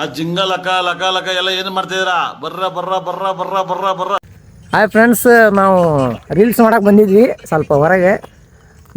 ಆ ಜಿಂಗ ಲಕ ಲಕ ಲಕ ಎಲ್ಲ ಏನು ಮಾಡ್ತಿದ್ದೀರಾ? ಬರ್ರ ಬರ್ರ ಬರ್ರ ಬರ್ರ ಬರ್ರ ಬರ್ರ. ಹಾಯ್ ಫ್ರೆಂಡ್ಸ್, ನಾವು ರೀಲ್ಸ್ ಮಾಡಕ್ಕೆ ಬಂದಿದ್ವಿ ಸ್ವಲ್ಪ ಹೊರಗೆ.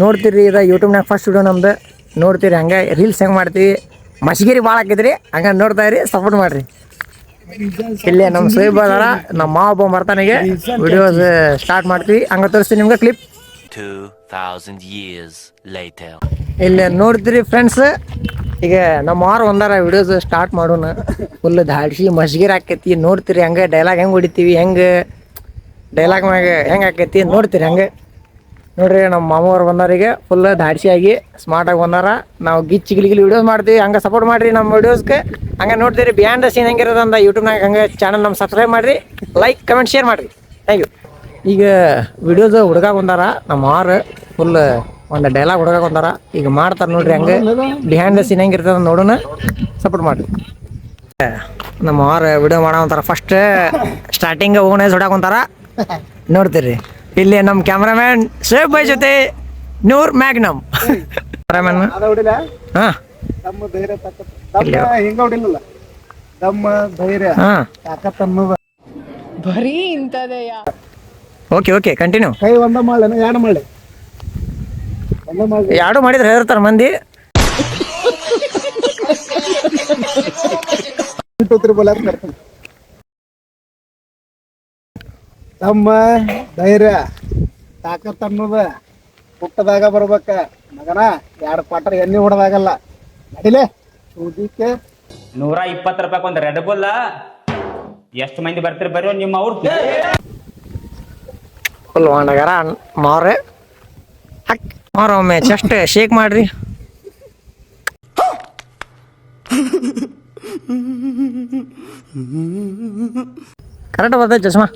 ನೋಡ್ತೀರಿ ಇದು ಯೂಟ್ಯೂಬ್ನಾಗ ಫಸ್ಟ್ ವಿಡಿಯೋ ನಮ್ದು. ನೋಡ್ತೀರಿ ಹಂಗೆ ರೀಲ್ಸ್ ಹೆಂಗೆ ಮಾಡ್ತೀವಿ. ಮಸ್ಗಿರಿ ಭಾಳ ಹಾಕಿದ್ರಿ, ಹಂಗೆ ನೋಡ್ತಾ ಇರಿ, ಸಪೋರ್ಟ್ ಮಾಡಿರಿ. ಇಲ್ಲಿ ನಮ್ಮ ಸೈಬ್ ಅದಾರ, ನಮ್ಮ ಮಾವ ಒಬ್ಬ ಬರ್ತಾನಿಗೆ ವಿಡಿಯೋಸ್ ಸ್ಟಾರ್ಟ್ ಮಾಡ್ತೀವಿ. ಹಂಗೆ ತೋರಿಸ್ತೀವಿ ನಿಮ್ಗೆ ಕ್ಲಿಪ್. 2000 years later. ಇಲ್ಲಿ ನೋಡ್ತೀರಿ ಫ್ರೆಂಡ್ಸ್, ಈಗ ನಮ್ಮ ಮಾರು ಒಂದಾರ ವಿಡಿಯೋಸ್ ಸ್ಟಾರ್ಟ್ ಮಾಡೋಣ. ಫುಲ್ ಧಾಡ್ಸಿ ಮಸ್ಗಿರಿ ಹಾಕೈತಿ. ನೋಡ್ತೀರಿ ಹಂಗೆ ಡೈಲಾಗ್ ಹೆಂಗೆ ಹೊಡಿತೀವಿ, ಹೆಂಗೆ ಡೈಲಾಗ್ ಮ್ಯಾಗ ಹೆಂಗೆ ಹಾಕೈತಿ ನೋಡ್ತೀರಿ ಹಂಗೆ. ನೋಡ್ರಿ ನಮ್ಮ ಮಾಮವ್ರು ಬಂದವರಿಗೆ ಫುಲ್ ಧಾಡ್ಸಿಯಾಗಿ ಸ್ಮಾರ್ಟಾಗಿ ಬಂದಾರ. ನಾವು ಗಿಚ್ಚಿ ಗಿಲಿ ವಿಡಿಯೋಸ್ ಮಾಡ್ತೀವಿ, ಹಂಗೆ ಸಪೋರ್ಟ್ ಮಾಡಿರಿ ನಮ್ಮ ವಿಡಿಯೋಸ್ಗೆ. ಹಂಗೆ ನೋಡ್ತೀರಿ ಬಿಯಾಂಡ್ ದ ಸೀನ್ ಹೆಂಗಿರೋದು ಅಂತ ಯೂಟ್ಯೂಬ್ನಾಗ. ಹಂಗೆ ಚಾನಲ್ ನಮ್ಮ ಸಬ್ಸ್ಕ್ರೈಬ್ ಮಾಡಿರಿ, ಲೈಕ್ ಕಮೆಂಟ್ ಶೇರ್ ಮಾಡಿರಿ. Thank you. ಈಗ ವಿಡಿಯೋಸ್ ಹುಡುಗಾಗ ಬಂದಾರ ನಮ್ಮ ಮಾರು. ಫುಲ್ ಒಂದು ಡೈಲಾಗ್ ಹುಡುಗಾಗ ಬಂದಾರ. ಈಗ ಮಾಡ್ತಾರೆ ನೋಡ್ರಿ ಹಂಗೆ ಬಿಹೈಂಡ್ ದ ಸೀನ್ ಹೆಂಗಿರ್ತದ ನೋಡೋಣ, ಸಪೋರ್ಟ್ ಮಾಡಿರಿ. ನಮ್ಮ ಮಾರು ವಿಡಿಯೋ ಮಾಡೋ ಅಂತಾರ. ಫಸ್ಟ್ ಸ್ಟಾರ್ಟಿಂಗ್ ಓಣೇಜ್ ಹೊಡಾಕೊಂತಾರ ನೋಡ್ತೀರಿ. ಇಲ್ಲಿ ನಮ್ಮ ಕ್ಯಾಮ್ರಾಮ್ಯಾನ್ ಶೇಬ್ ಬೈ ಜೊತೆ ನೂರ್ ಮ್ಯಾಗ್ನಮ್ ಕ್ಯಾಮ್ರಾಮ್ಯಾನ್. ಹಾಂ ಬರೀ ಇಂಥದೆಯ. Okay okay continue. ಕೈ ಒಂದ ಮಾಡ್ಲೇನ ಎರಡು ಮಾಡ್ಲಿ? ಎರಡು ಮಾಡಿದ್ರೆ ಹೇಳ್ತಾರ ಮಂದಿ. ತಮ್ಮ ಧೈರ್ಯ ತಾಕತ್ ಅನ್ನೋದ ಹುಟ್ಟದಾಗ ಬರ್ಬೇಕ ಮಗನ. ಎರಡು ಕ್ವಾರ್ಟರ್ ಎಣ್ಣೆ ಹೊಡೆದಾಗಲ್ಲ. ನಡಿಲೆ ಸೂದಿಕ್ಕೆ 120 ರೂಪಾಯಿ ಒಂದು ರೆಡ್ ಬುಲ್. ಎಷ್ಟು ಮಂದಿ ಬರ್ತೀರಿ ಬರ್ರಿ ನಿಮ್ಮ ಅವ್ರು. ಫುಲ್ ಒಂಡಗಾರ ಮಾವ್ರೆ. ಮಾರ ಒಮ್ಮೆ ಚೆಸ್ಟ್ ಶೇಕ್ ಮಾಡ್ರಿ. ಕರೆಕ್ಟ್ ಬರ್ತೈತೆ ಚಶ್ಮಾ.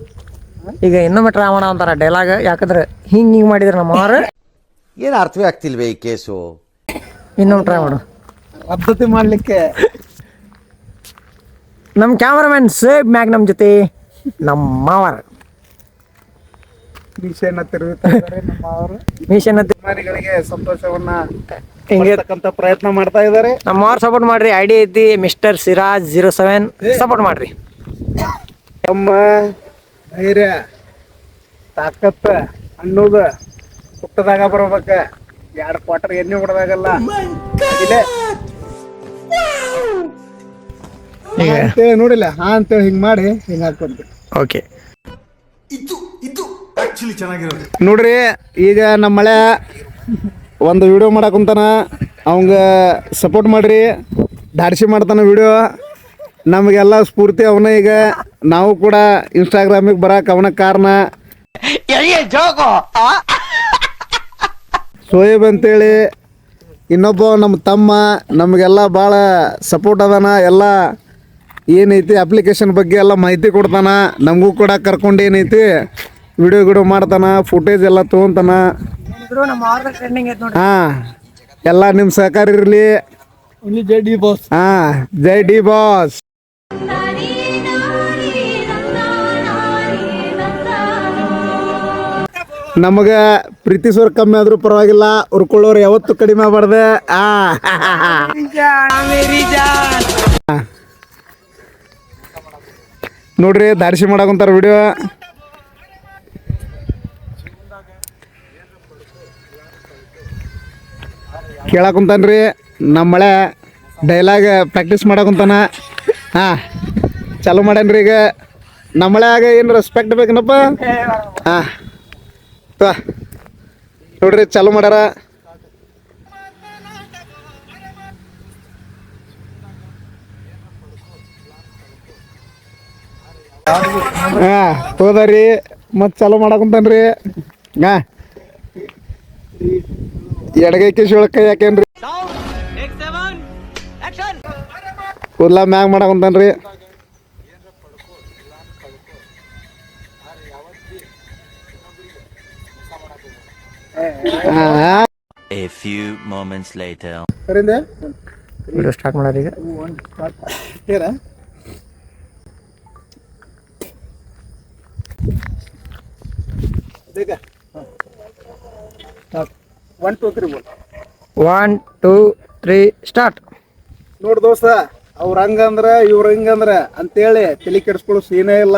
ಈಗ ಇನ್ನೊಮ್ಮೆ ಟ್ರೈ ಮಾಡೋ ಅಂತಾರ ಡೈಲಾಗ್. ಯಾಕಂದ್ರೆ ಹಿಂಗೆ ಮಾಡಿದ್ರೆ ನಮ್ಮ ಮಾರು ಏನು ಅರ್ಥವೇ ಆಗ್ತಿಲ್ವೇ ಈ ಕೇಸು. ಇನ್ನೊಮ್ಮೆ ಟ್ರೈ ಮಾಡು. ಪದ್ಧತಿ ಮಾಡ್ಲಿಕ್ಕೆ ನಮ್ಮ ಕ್ಯಾಮ್ರಾಮ್ಯಾನ್ ಸೇಬ್ ಮ್ಯಾಗ್ನಮ್ ಜೊತೆ ನಮ್ಮ ಮಾವರ್ ಮೀಸೆಯನ್ನ ತಿರುಗುತ್ತಾರೆ. ನಮ್ಮ ಅವರು ಮಿಷನ್ ಅಭಿಮಾನಿಗಳಿಗೆ ಸಂತೋಷವನ್ನ ಹಿಂಗೆ ಪಡ್ತಕ್ಕಂಥ ಪ್ರಯತ್ನ ಮಾಡ್ತಾ ಇದ್ದಾರೆ. ನಮ್ಮ ಮಾವರ್ ಸಪೋರ್ಟ್ ಮಾಡ್ರಿ. ಐಡಿ ಐತಿ ಮಿಸ್ಟರ್ ಸಿರಾಜ್ 07. ಸಪೋರ್ಟ್ ಮಾಡ್ರಿ. ತಮ್ಮ ಧೈರ್ಯ ತಾಕತ್ತ ಅನ್ನೋದ ಹುಟ್ಟದಾಗ ಬರ್ಬೇಕ. ಎರಡು ಕ್ವಾರ್ಟರ್ ಎಣ್ಣೆ ಹೊಡೆದಾಗಲ್ಲ. ನೋಡಿಲ್ಲ ಹಾ ಅಂತೇಳಿ ಹಿಂಗ್ ಮಾಡಿ ಹಿಂಗ್ ಹಾಕೊಂತ. ಓಕೆ ನೋಡ್ರಿ ಈಗ ನಮ್ಮ ಮಳೆ ಒಂದು ವಿಡಿಯೋ ಮಾಡಾಕುಂತಾನ. ಅವಂಗ ಸಪೋರ್ಟ್ ಮಾಡ್ರಿ. ಧಾಡ್ಸಿ ಮಾಡ್ತಾನ ವಿಡಿಯೋ. ನಮಗೆಲ್ಲ ಸ್ಫೂರ್ತಿ ಅವನ. ಈಗ ನಾವು ಕೂಡ ಇನ್ಸ್ಟಾಗ್ರಾಮಿಗೆ ಬರಕ್ಕೆ ಅವನ ಕಾರಣ. ಸೋಯಬ್ ಅಂತೇಳಿ ಇನ್ನೊಬ್ಬ ನಮ್ಮ ತಮ್ಮ ನಮಗೆಲ್ಲ ಭಾಳ ಸಪೋರ್ಟ್ ಅದಾನ. ಎಲ್ಲ ಏನೈತಿ ಅಪ್ಲಿಕೇಶನ್ ಬಗ್ಗೆ ಎಲ್ಲ ಮಾಹಿತಿ ಕೊಡ್ತಾನ. ನಮಗೂ ಕೂಡ ಕರ್ಕೊಂಡು ಏನೈತಿ ವಿಡಿಯೋ ಮಾಡ್ತಾನ, ಫುಟೇಜ್ ಎಲ್ಲ ತೊಗೊಂತಾನ. ಹಾಂ, ಎಲ್ಲ ನಿಮ್ಮ ಸಹಕಾರ ಇರಲಿ. ಜೈ ಡಿ ಬಾಸ್. ಹಾಂ, ಜೈ ಡಿ ಬಾಸ್. ನಮಗೆ ಪ್ರೀತಿಸೋರು ಕಮ್ಮಿ ಆದ್ರೂ ಪರವಾಗಿಲ್ಲ, ಉರ್ಕೊಳ್ಳೋರು ಯಾವತ್ತು ಕಡಿಮೆ ಆಗ್ಬಾರ್ದೆ. ನೋಡ್ರಿ ದಾರಿಸಿ ಮಾಡಾಕಂತಾರ ವಿಡಿಯೋ. ಕೇಳಾಕುಂತಾನ್ರಿ ನಮ್ಮ ಮಳೆ ಡೈಲಾಗ್ ಪ್ರಾಕ್ಟೀಸ್ ಮಾಡಾಕುಂತಾನ. ಹಾಂ, ಚಾಲು ಮಾಡ್ಯಾನ್ರಿ. ಈಗ ನಮ್ಮ ಮಳೆ ಆಗ ಏನು ರೆಸ್ಪೆಕ್ಟ್ ಬೇಕನಪ್ಪ. ಹಾಂ ನೋಡ್ರಿ ಚಾಲು ಮಾಡ್ಯಾರ. ಹಾಂ ಹೋದ್ರಿ ಮತ್ತೆ ಚಾಲು ಮಾಡಾಕುಂತಾನ್ರಿ. ಹಾಂ, ಎಡಗೈಕಿ ಶಿವಳಕೈ ಯಾಕೇನ್ರಿ ಕೂದ್ಲ ಮ್ಯಾಗ ಮಾಡಾಕುಂತಾನ್ರಿ. A few moments later. Video start ಮಾಡೋದು ಈಗ. ಒನ್ ಟೂ ತ್ರೀ ಬೋಲ್. 1 2 3 ಸ್ಟಾರ್ಟ್. ನೋಡು ದೋಸ್ತ, ಅವ್ರ ಹಂಗಂದ್ರ ಇವ್ರ ಹಿಂಗಂದ್ರ ಅಂತೇಳಿ ತಲೆ ಕೆಡಿಸ್ಕೊಳ್ಳೋ ಸೀನೇ ಇಲ್ಲ.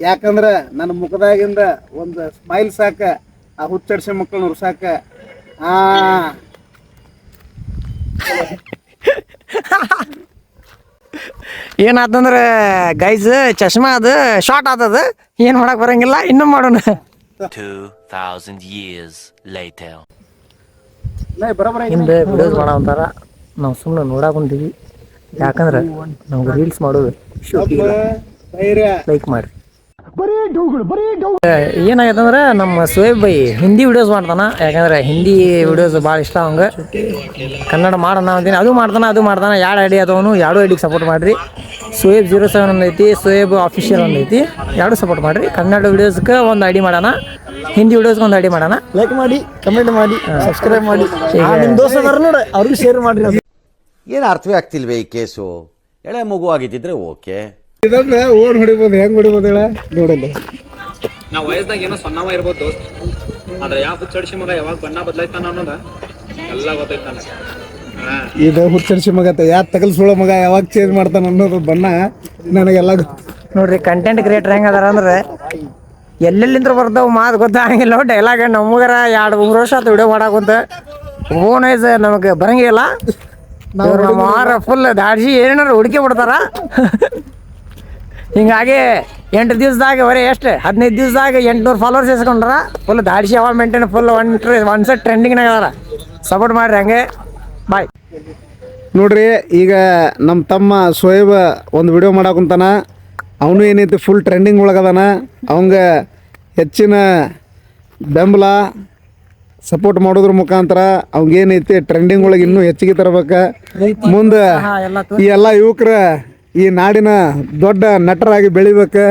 ಯಾಕಂದ್ರ ನನ್ನ ಮುಖದಾಗಿಂದ ಒಂದು ಸ್ಮೈಲ್ ಸಾಕ ಆ ಹುಚ್ಚಡಿಸಿ ಮಕ್ಕಳನ್ನ ಉರ್ಸಾಕ. ಏನಾತಂದ್ರೆ ಗೈಸ್ ಚಶ್ಮಾ ಅದು ಶಾರ್ಟ್ ಆತದ, ಏನು ಮಾಡಕ್ ಬರಂಗಿಲ್ಲ, ಇನ್ನೂ ಮಾಡೋಣ. 2,000 years later. ಹಿಂದೆ ವಿಡಿಯೋಸ್ ಮಾಡೋ ಅಂತಾರ, ನಾವು ಸುಮ್ಮನೆ ನೋಡಕ್ ಕುಂತೀವಿ. ಯಾಕಂದ್ರೆ ನಮ್ಗೆ ರೀಲ್ಸ್ ಮಾಡೋದು ಲೈಕ್ ಮಾಡಿ. ಏನಾಗೈತಂದ್ರೆ ನಮ್ಮ ಸೋಯಬ್ ಬೈ ಹಿಂದಿ ವಿಡಿಯೋಸ್ ಮಾಡ್ತಾನ. ಯಾಕಂದ್ರೆ ಹಿಂದಿ ವಿಡಿಯೋಸ್ ಭಾಳ ಇಷ್ಟ ಅವಂಗ. ಕನ್ನಡ ಮಾಡೋಣ ಅಂತೀನಿ, ಅದು ಮಾಡ್ತಾನೆ. ಎರಡು ಐಡಿ ಅದವನು, ಎರಡು ಐಡಿಗೆ ಸಪೋರ್ಟ್ ಮಾಡಿರಿ. ಸೋಯಬ್ 07 ಒಂದು ಐತಿ, ಸೋಯಬ್ ಆಫಿಷಿಯಲ್ ಒಂದು ಐತಿ, ಎರಡು ಸಪೋರ್ಟ್ ಮಾಡಿರಿ. ಕನ್ನಡ ವಿಡಿಯೋಸ್ಗೆ ಒಂದು ಐಡಿ ಮಾಡೋಣ, ಹಿಂದಿ ವಿಡಿಯೋಸ್ಗೆ ಒಂದು ಐಡಿ ಮಾಡೋಣ. ಲೈಕ್ ಮಾಡಿ, ಕಮೆಂಟ್ ಮಾಡಿ, ಸಬ್ಸ್ಕ್ರೈಬ್ ಮಾಡಿ. ನಿಮ್ಮ ದೋಸ್ತ ಅದಾರ ನೋಡಿ, ಅವ್ರಿಗೆ ಶೇರ್ ಮಾಡ್ರಿ. ಏನು ಅರ್ಥವೇ ಆಗ್ತಿಲ್ವೇ ಈ ಕೇಸು? ಎಳೆ ಮಗು ಆಗಿದ್ದಿದ್ರೆ ಓಕೆ. ಇದನ್ನ ಓಡ್ ಹೊಡಿಬೋದು, ಹೆಂಗ್ ಹೊಡಿಬೋದು ಹೇಳ ನೋಡಲ್ಲ. ನಾವು ವಯಸ್ಸಾಗ ಏನೋ ಸಣ್ಣವ ಇರ್ಬೋದು ದೋಸ್ತ್, ಆದ್ರೆ ಯಾವ ಹುಚ್ಚಡಿಸಿ ಮಗ ಯಾವಾಗ ಬಣ್ಣ ಬದಲಾಯ್ತಾನ ಅನ್ನೋದ ಎಲ್ಲ ಗೊತ್ತೈತಾನ. ಇದು ಹುಚ್ಚಡಿಸಿ ಮಗ ತಗಲ್ಸುಳ ಮಗ ಯಾವಾಗ ಚೇಂಜ್ ಮಾಡ್ತಾನ ಅನ್ನೋದು ಬಣ್ಣ ನನಗೆಲ್ಲ ನೋಡ್ರಿ. ಕಂಟೆಂಟ್ ಕ್ರಿಯೇಟರ್ ಹೆಂಗ ಅದಾರ ಅಂದ್ರೆ ಎಲ್ಲೆಲ್ಲಿಂದ ಬರ್ತಾವ ಮಾತು ಗೊತ್ತಾಗಂಗಿಲ್ಲ. ಡೈಲಾಗ್ ನಮಗರ 2-3 ವರ್ಷ ಆಯ್ತು ವಿಡಿಯೋ ಮಾಡಾಕುಂತ. ಓನ್ ವೈಸ್ ನಮಗೆ ಬರಂಗಿಲ್ಲ. ನಮ್ಮ ಆರ ಫುಲ್ ದಾಡ್ಸಿ ಏನಾರು ಹುಡುಕಿ ಬಿಡ್ತಾರ. ಹಿಂಗಾಗಿ 8 ದಿವಸದಾಗ ಬರೀ ಎಷ್ಟು 15 ದಿವಸದಾಗ 800 ಫಾಲೋವರ್ಸ್ ಇಸ್ಕೊಂಡ್ರ. ಫುಲ್ ದಾಡ್ಸಿ ಅವ ಮೇಂಟೈನ್ ಫುಲ್ ಒನ್ ಸೆಟ್ ಟ್ರೆಂಡಿಂಗ್ನಾಗ ಅದಾರ. ಸಪೋರ್ಟ್ ಮಾಡ್ರಿ ಹಂಗೆ. ಬಾಯ್. ನೋಡ್ರಿ, ಈಗ ನಮ್ಮ ತಮ್ಮ ಸೋಯಬ್ ಒಂದು ವಿಡಿಯೋ ಮಾಡಾಕುಂತಾನ. ಅವನು ಏನೈತಿ ಫುಲ್ ಟ್ರೆಂಡಿಂಗ್ ಒಳಗದಾನ. ಅವಂಗ ಹೆಚ್ಚಿನ ಬೆಂಬಲ ಸಪೋರ್ಟ್ ಮಾಡೋದ್ರ ಮುಖಾಂತರ ಅವಂಗೇನೈತಿ ಟ್ರೆಂಡಿಂಗ್ ಒಳಗೆ ಇನ್ನೂ ಹೆಚ್ಚಿಗೆ ತರಬೇಕು. ಮುಂದೆ ಈ ಎಲ್ಲ ಯುವಕರ ಈ ನಾಡಿನ ದೊಡ್ಡ ನಟರಾಗಿ ಬೆಳಿಬೇಕು,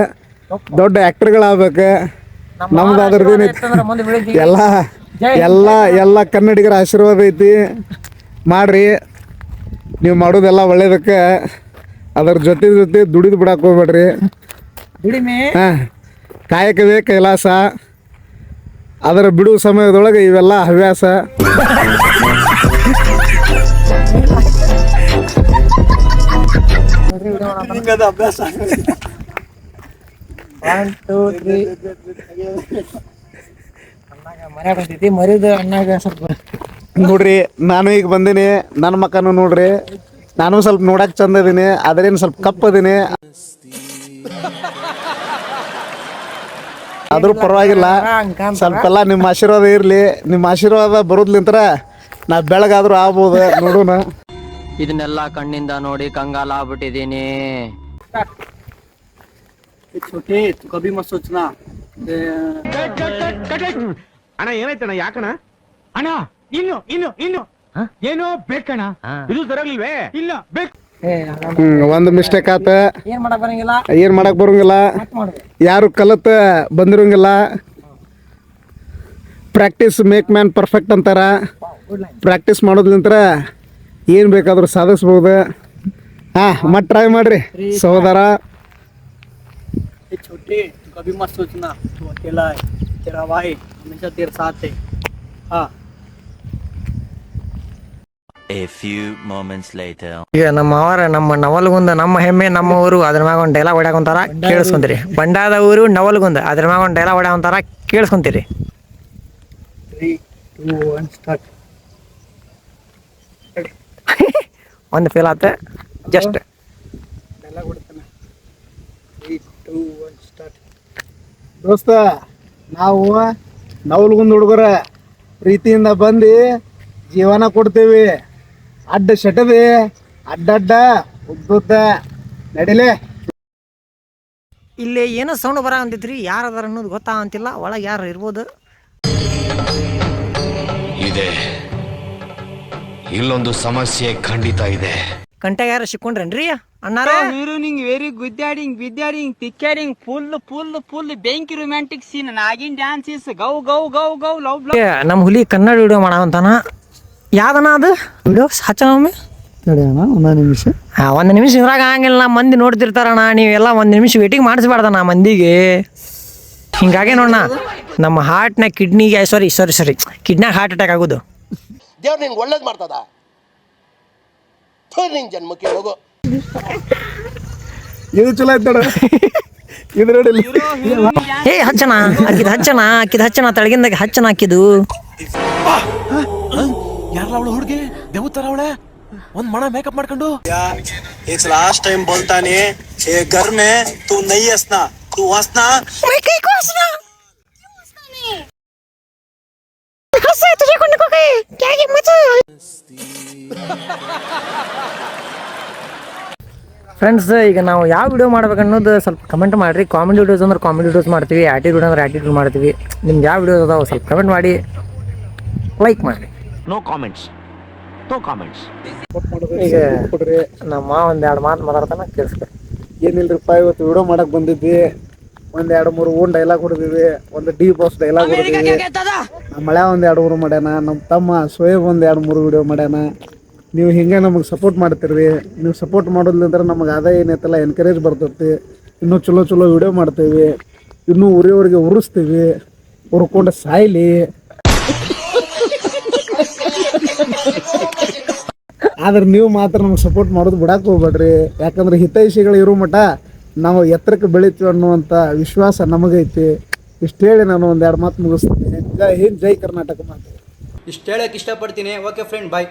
ದೊಡ್ಡ ಆ್ಯಕ್ಟರ್ಗಳಾಗಬೇಕು. ನಮ್ದು ಅದ್ರದ್ದೇನೈತಿ ಎಲ್ಲ ಎಲ್ಲ ಎಲ್ಲ ಕನ್ನಡಿಗರ ಆಶೀರ್ವಾದ ಐತಿ. ಮಾಡ್ರಿ, ನೀವು ಮಾಡೋದೆಲ್ಲ ಒಳ್ಳೇದಕ್ಕೆ. ಅದ್ರ ಜೊತೆ ದುಡಿದು ಬಿಡಕ್ಕೆ ಹೋಗ್ಬೇಡ್ರಿ. ಹಾಂ, ಕಾಯಕವೇ ಕೈಲಾಸ. ಅದರ ಬಿಡುವ ಸಮಯದೊಳಗೆ ಇವೆಲ್ಲ ಹವ್ಯಾಸ. ಅಭ್ಯಾಸ. 1 2 3 ಮರಿದು ಅಣ್ಣಾಗ ಸ್ವಲ್ಪ ನೋಡ್ರಿ, ನಾನು ಈಗ ಬಂದೀನಿ. ನನ್ನ ಮಕ್ಕನು ನೋಡ್ರಿ, ನಾನು ಸ್ವಲ್ಪ ನೋಡಕ್ ಚಂದ ಇದೀನಿ, ಆದ್ರೇನು ಸ್ವಲ್ಪ ಕಪ್ಪದೀನಿ. ಆದ್ರೂ ಪರವಾಗಿಲ್ಲ. ಸ್ವಲ್ಪ ಎಲ್ಲ ನಿಮ್ಮ ಆಶೀರ್ವಾದ ಇರಲಿ. ನಿಮ್ಮ ಆಶೀರ್ವಾದ ಬರೋದ್ಲಿಂತರ ನಾ ಬೆಳಗಾದ್ರೂ ಆಗ್ಬೋದು. ನೋಡೋಣ. ಇದನ್ನೆಲ್ಲ ಕಣ್ಣಿಂದ ನೋಡಿ ಕಂಗಾಲ ಆಗ್ಬಿಟ್ಟಿದೀನಿ. ಅಣ್ಣ ಏನಾಯ್ತಣ್ಣ? ಯಾಕಣ್ಣ? ಅಣ್ಣ ಇನ್ನು ಏನೋ ಬೇಕಣ್ಣ. ಇದು ಸರಿಯಾಗಿಲ್ವೇ? ಇಲ್ಲ ಬೇಕು. ಒಂದು ಮಿಸ್ಟೇಕ್ ಆತ. ಏನ್ ಮಾಡಕ್ ಬರಂಗಿಲ್ಲ, ಏನ್ ಮಾಡಕ್ ಬರಂಗಿಲ್ಲ. ಯಾರು ಕಲತ ಬಂದಿರೋಂಗಿಲ್ಲ. ಪ್ರಾಕ್ಟೀಸ್ ಮೇಕ್ ಮ್ಯಾನ್ ಪರ್ಫೆಕ್ಟ್ ಅಂತಾರ. ಪ್ರಾಕ್ಟೀಸ್ ಮಾಡೋದ್ಲಿಂತ್ರ ಏನು ಬೇಕಾದ್ರೂ ಸಾಧಿಸ್ಬೋದು. ಮತ್ತೆ ಟ್ರೈ ಮಾಡ್ರಿ ಸಹೋದರ. छोटे तू कभी मत सोचना, तू अकेला है, तेरा भाई हमेशा तेरे साथ है. हाँ. A few moments later. ಈಗ ನಮ್ಮ ಅವರ ನಮ್ಮ ನವಲಗುಂದ ನಮ್ಮ ಹೆಮ್ಮೆ ನಮ್ಮ ಊರು ಅದ್ರ ಮ್ಯಾಗ ಒಂದು ಡೈಲಾಗ್ ಹೊಡ್ಯಾಕೊಂತಾರ, ಕೇಳಿಸ್ಕೊಂತೀರಿ. ಬಂಡಾದ ಊರು ನವಲಗುಂದ ಅದ್ರ ಮ್ಯಾಗ ಒಂದು ಡೈಲಾಗ್ ಹೊಡ್ಯಾಕೊಂತಾರ, ಕೇಳಿಸ್ಕೊಂತೀರಿ. 3 2 1 ಸ್ಟಾರ್ಟ್. ಒಂದು ಫೇಲ್ ಆತ ಜಸ್ಟ್. ಡೈಲಾಗ್ ಹೊಡ್ತಾನೆ. 3 2 1 ಸ್ಟಾರ್ಟ್. ದೋಸ್ತ, ನಾವು ನವಲಗುಂದ ಹುಡುಗರ ಪ್ರೀತಿಯಿಂದ ಬಂದು ಜೀವನ ಕೊಡ್ತೀವಿ. ಅಡ್ಡ ಶಟದೆ ಅಡ್ಡಡ್ಡ ಉದ್ದುದ್ದ ನಡಿಲೆ. ಇಲ್ಲಿ ಏನೋ ಸೌಂಡ್ ಬರ ಅಂತೈತ್ರಿ. ಯಾರು ಅದಾರ ಅನ್ನೋದು ಗೊತ್ತಾಗಂತಿಲ್ಲ. ಒಳಗೆ ಯಾರು ಇರ್ಬೋದು. ಇದೆ, ಇಲ್ಲೊಂದು ಸಮಸ್ಯೆ ಖಂಡಿತ ಇದೆ. ಕಂಟ್ಯಾಗ ಯಾರು ಸಿಕ್ಕೊಂಡ್ರೇನ್ರಿ ಅಣ್ಣಾರ? ಹೀರೋನಿಂಗ್ ವೆರಿ ಗುದ್ದಾಡಿಂಗ್ ತಿಕ್ಕಾಡಿಂಗ್ ಫುಲ್ ಬೆಂಕಿ romantic scene. Nagin dance is ಗೌ ಗೌ ಗೌ ಗೌ ಲವ್ ಲವ್. ನಮ್ಮ ಹುಲಿ ಕನ್ನಡ ವಿಡಿಯೋ ಮಾಡವಂತಾನ. ಯಾವ್ದನ ಅದು ವಿಡಿಯೋ ಹಚ್ಚನೊಮ್ಮೆ ನಡಿಯೋಣ. ಒಂದು ನಿಮಿಷ. ಒಂದು ನಿಮಿಷ ಇದ್ರಾಗ ಆಗಂಗಿಲ್ಲ. ಮಂದಿ ನೋಡ್ತಿರ್ತಾರಣ್ಣ. ನೀವೆಲ್ಲ ಒಂದು ನಿಮಿಷ ವೇಟಿಂಗ್ ಮಾಡಿಸ್ಬಾರ್ದಣ್ಣ ಮಂದಿಗೆ. ಹಿಂಗಾಗಿ ನೋಡಣ್ಣ, ನಮ್ಮ ಹಾರ್ಟ್ನ ಕಿಡ್ನಿಗೆ ಸಾರಿ ಕಿಡ್ನಾಗ ಹಾರ್ಟ್ ಅಟ್ಯಾಕ್ ಆಗೋದು. ದೇವ್ರು ನಿನ್ಗೆ ಒಳ್ಳೇದು ಮಾಡ್ತದ. ನಿನ್ ಜನ್ಮಕ್ಕೆ ಹೋಗು. ಇದು ಚಲೋ ಆಯ್ತು ನೋಡು ಇದು ನೋಡಿ ಏ ಹಚ್ಚನ ಆಕಿದ ಹಚ್ಚನ ತಳಗಿಂದಾಗ ಹಚ್ಚನ ಹಾಕಿದು ಯಾರ ಅವಳು ಹುಡುಗಿ ದೇವತರ ಅವಳೆ ಒಂದ್ ಮಣ ಮೇಕಪ್ ಮಾಡ್ಕೊಂಡು एक लास्ट टाइम बोलता नहीं ये घर में तू नहीं हंसना तू हंसना ಫ್ರೆಂಡ್ಸ್ ಈಗ ನಾವು ಯಾವ ವಿಡಿಯೋ ಮಾಡ್ಬೇಕು ಅನ್ನೋದು ಸ್ವಲ್ಪ ಕಮೆಂಟ್ ಮಾಡಿರಿ. ಕಾಮಿಡಿ ವಿಡಿಯೋಸ್ ಅಂದ್ರೆ ಕಾಮಿಡಿ ವಿಡಿಯೋಸ್ ಮಾಡ್ತೀವಿ, ಆಟಿಟ್ಯೂಡ್ ಅಂದ್ರೆ ಆಟಿಟ್ಯೂಡ್ ಮಾಡ್ತೀವಿ. ನಿಮ್ಗೆ ಯಾವ ವಿಡಿಯೋಸ್ ಅದಾವೆ ಸ್ವಲ್ಪ ಕಮೆಂಟ್ ಮಾಡಿ, ಲೈಕ್ ಮಾಡಿರಿ. No comments. ಈಗ ನಮ್ಮ ಒಂದು 2 ಮಾತು ಮಾತಾಡ್ತಾನೆ ಕೇಳಿಸ್ಬೇಕು. ಏನಿಲ್ರಿಪ್ಪ, ಇವತ್ತು ವಿಡಿಯೋ ಮಾಡಕ್ ಬಂದಿದ್ವಿ. 1-2-3 ಓನ್ ಡೈಲಾಗ್ ಹೊಡೆದಿವಿ, ಒಂದು ಡಿ ಬಾಸ್ ಡೈಲಾಗ್ ಹೊಡೆದಿವಿ. ನಮ್ಮ ಮಳೆ 1-2-3 ಮಾಡ್ಯಾನ, ನಮ್ಮ ತಮ್ಮ ಸೋಯಬ್ 1-2-3 ವಿಡಿಯೋ ಮಾಡ್ಯಾನ. ನೀವು ಹಿಂಗೆ ನಮಗೆ ಸಪೋರ್ಟ್ ಮಾಡ್ತೀರಿ. ನೀವು ಸಪೋರ್ಟ್ ಮಾಡೋದ್ರಿಂದ ನಮಗೆ ಆದಾಯ ಏನೈತಲ್ಲ ಎನ್ಕರೇಜ್ ಬರ್ತೈತಿ. ಇನ್ನೂ ಚಲೋ ವಿಡಿಯೋ ಮಾಡ್ತೀವಿ, ಇನ್ನೂ ಉರಿಯೋರಿಗೆ ಉರಿಸ್ತೀವಿ, ಉರ್ಕೊಂಡು ಸಾಯ್ಲಿ. ಆದ್ರೆ ನೀವು ಮಾತ್ರ ನಮ್ಗೆ ಸಪೋರ್ಟ್ ಮಾಡೋದು ಬಿಡಕ್ಕೆ ಹೋಗ್ಬೇಡ್ರಿ. ಯಾಕಂದ್ರೆ ಹಿತೈಷಿಗಳು ಇರೋ ಮಟ್ಟ ನಾವು ಎತ್ತರಕ್ಕೆ ಬೆಳಿತೀವಿ ಅನ್ನುವಂಥ ವಿಶ್ವಾಸ ನಮಗೈತಿ. ಇಷ್ಟು ಹೇಳಿ ನಾನು 1-2 ಮಾತು ಮುಗಿಸ್ತೀನಿ. ಜೈ ಹಿಂದ್, ಜೈ ಕರ್ನಾಟಕ ಮಾತು. ಇಷ್ಟು ಹೇಳಕ್ಕೆ ಇಷ್ಟಪಡ್ತೀನಿ. ಓಕೆ ಫ್ರೆಂಡ್, ಬಾಯ್.